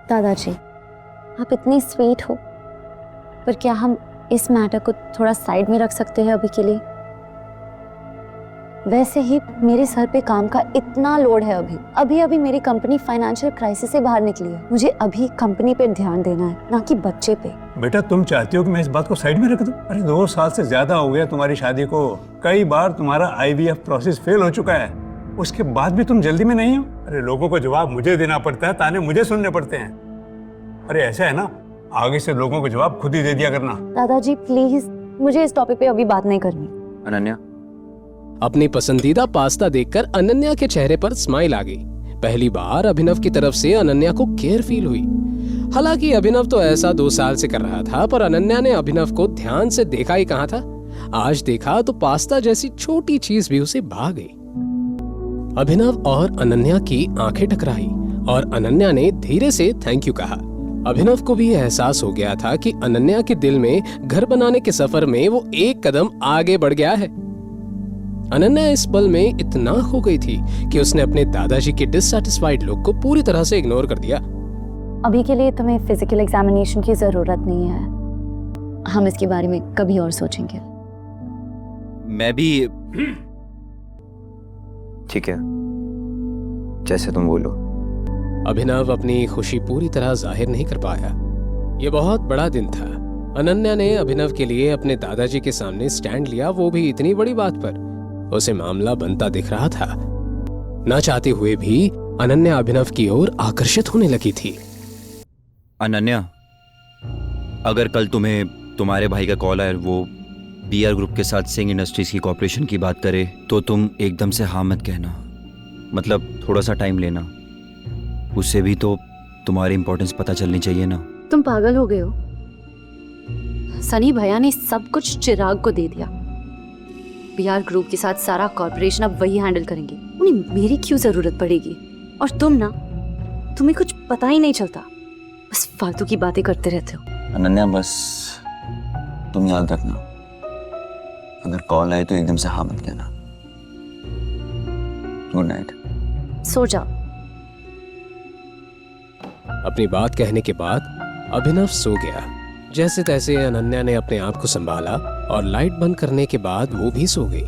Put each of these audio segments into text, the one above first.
दादाजी, आप इतनी स्वीट हो, पर क्या हम इस मैटर को थोड़ा साइड में रख सकते हैं अभी के लिए? वैसे ही मेरे सर पे काम का इतना लोड है अभी मेरी कंपनी फाइनेंशियल क्राइसिस से बाहर निकली है। मुझे अभी कंपनी पे ध्यान देना है, ना कि बच्चे पे। बेटा, तुम चाहती हो कि मैं इस बात को साइड में रख दूं? अरे 2 साल से ज्यादा हो गया तुम्हारी शादी को। कई बार तुम्हारा IVF प्रोसेस फेल हो चुका है, उसके बाद भी तुम जल्दी में नहीं हो। अरे लोगों को जवाब मुझे देना पड़ता है, ताने मुझे सुनने पड़ते हैं। अरे ऐसा है ना, आगे से लोगों को जवाब खुद ही दे दिया करना। दादाजी प्लीज, मुझे इस टॉपिक पे अभी बात नहीं करनी। अनन्या, अपनी पसंदीदा पास्ता देखकर अनन्या के चेहरे पर स्माइल आ गई। पहली बार अभिनव की तरफ से अनन्या को केयर फील हुई। हालांकि अभिनव तो ऐसा 2 साल से कर रहा था, पर अनन्या ने अभिनव को ध्यान से देखा ही कहाँ था। आज देखा तो पास्ता जैसी छोटी चीज भी उसे भा गई। अभिनव और अनन्या की आंखें टकराई और अनन्या ने धीरे से थैंक यू कहा। अभिनव को भी एहसास हो गया था कि अनन्या के दिल में घर बनाने के सफर में वो एक कदम आगे बढ़ गया है। अनन्या इस पल में इतना खो गई थी कि उसने अपने दादाजी के डिससैटिस्फाइड लुक को पूरी तरह से इग्नोर कर दिया। अभी के लिए तुम्हें फिजिकल एग्जामिनेशन की जरूरत नहीं है, हम इसके बारे में कभी और सोचेंगे। मैं भी ठीक है, जैसे तुम बोलो। अभिनव अपनी खुशी पूरी तरह जाहिर नहीं कर पाया। ये बहुत बड़ा दिन था। अनन्या ने अभिनव के लिए अपने दादाजी के सामने स्टैंड लिया, वो भी इतनी बड़ी बात पर। उसे मामला बनता दिख रहा था। न चाहते हुए भी अनन्या अभिनव की ओर आकर्षित होने लगी थी। अनन्या, अगर कल तुम्हें तुम्हारे भाई का कॉल आए, वो BR ग्रुप के साथ सिंह इंडस्ट्रीज की कॉर्पोरेशन की बात करे, तो तुम एकदम से हाँ मत कहना। मतलब थोड़ा सा टाइम लेना, उससे भी तो तुम्हारी इंपॉर्टेंस पता चलनी चाहिए ना। तुम पागल हो गए हो? सनी भैया ने सब कुछ चिराग को दे दिया। BR ग्रुप के साथ सारा कॉर्पोरेशन अब वही हैंडल करेंगे, उन्हें मेरी क्यों जरूरत पड़ेगी? और तुम्हें कुछ पता ही नहीं चलता, बस फालतू की बातें करते रहते हो। अनन्या, बस तुम याद रखना, अगर कॉल आए तो एकदम से हाँ मत कहना। Good night. सो जाओ। अपनी बात कहने के बाद अभिनव सो गया। जैसे तैसे अनन्या ने अपने आप को संभाला और लाइट बंद करने के बाद वो भी सो गई।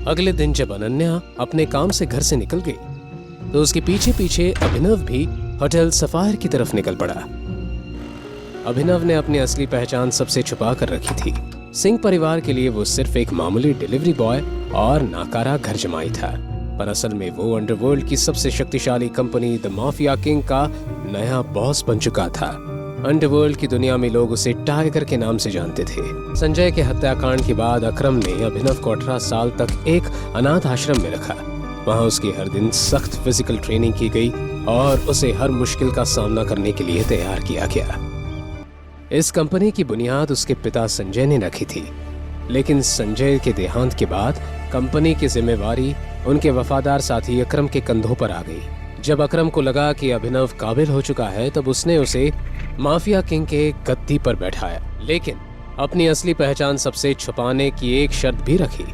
अगले दिन जब अनन्या अपने काम से घर से निकल गई तो उसके पीछे पीछे अभिनव भी होटल सफायर की तरफ निकल पड़ा। अभिनव ने अपनी असली पहचान सबसे छुपा कर रखी थी। सिंह परिवार के लिए वो सिर्फ एक मामूली डिलीवरी बॉय और नाकारा घर जमाई था, पर असल में वो अंडरवर्ल्ड की सबसे शक्तिशाली कंपनी द माफिया किंग का नया बॉस बन चुका था। अंडरवर्ल्ड की दुनिया में लोग उसे टाइगर के नाम से जानते थे। संजय के हत्याकांड के बाद अकरम ने अभिनव को 18 साल तक एक अनाथ आश्रम में रखा। वहां उसकी हर दिन सख्त फिजिकल ट्रेनिंग की गई और उसे हर मुश्किल का सामना करने के लिए तैयार किया गया। इस कंपनी की बुनियाद उसके पिता संजय ने रखी थी, लेकिन संजय के देहांत के बाद कंपनी की जिम्मेवारी उनके वफादार साथी अकरम के कंधों पर आ गई। जब अकरम को लगा कि अभिनव काबिल हो चुका है, तब उसने उसे माफिया किंग के गद्दी पर बैठाया, लेकिन अपनी असली पहचान सबसे छुपाने की एक शर्त भी रखी।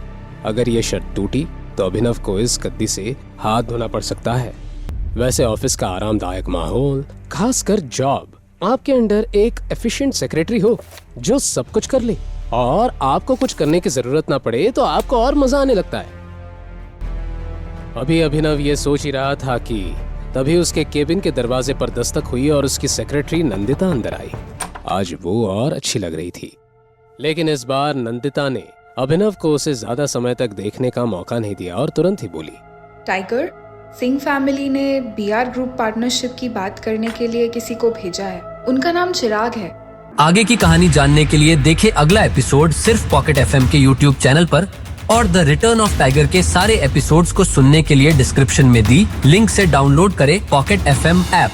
अगर ये शर्त टूटी तो अभिनव को इस गद्दी से हाथ धोना पड़ सकता है। वैसे ऑफिस का आरामदायक माहौल, खासकर जॉब, आपके अंडर एक एफिशिएंट सेक्रेटरी हो जो सब कुछ कर ले और आपको कुछ करने की जरूरत ना पड़े, तो आपको और मजा आने लगता है। अभी अभिनव ये सोच ही रहा था कि तभी उसके केबिन के दरवाजे पर दस्तक हुई और उसकी सेक्रेटरी नंदिता अंदर आई। आज वो और अच्छी लग रही थी, लेकिन इस बार नंदिता ने अभिनव को उसे ज्यादा समय तक देखने का मौका नहीं दिया और तुरंत ही बोली, टाइगर, सिंह फैमिली ने BR ग्रुप पार्टनरशिप की बात करने के लिए किसी को भेजा है। उनका नाम चिराग है। आगे की कहानी जानने के लिए देखें अगला एपिसोड सिर्फ पॉकेट FM के YouTube चैनल पर, और द रिटर्न ऑफ टाइगर के सारे एपिसोड्स को सुनने के लिए डिस्क्रिप्शन में दी लिंक से डाउनलोड करें पॉकेट FM ऐप।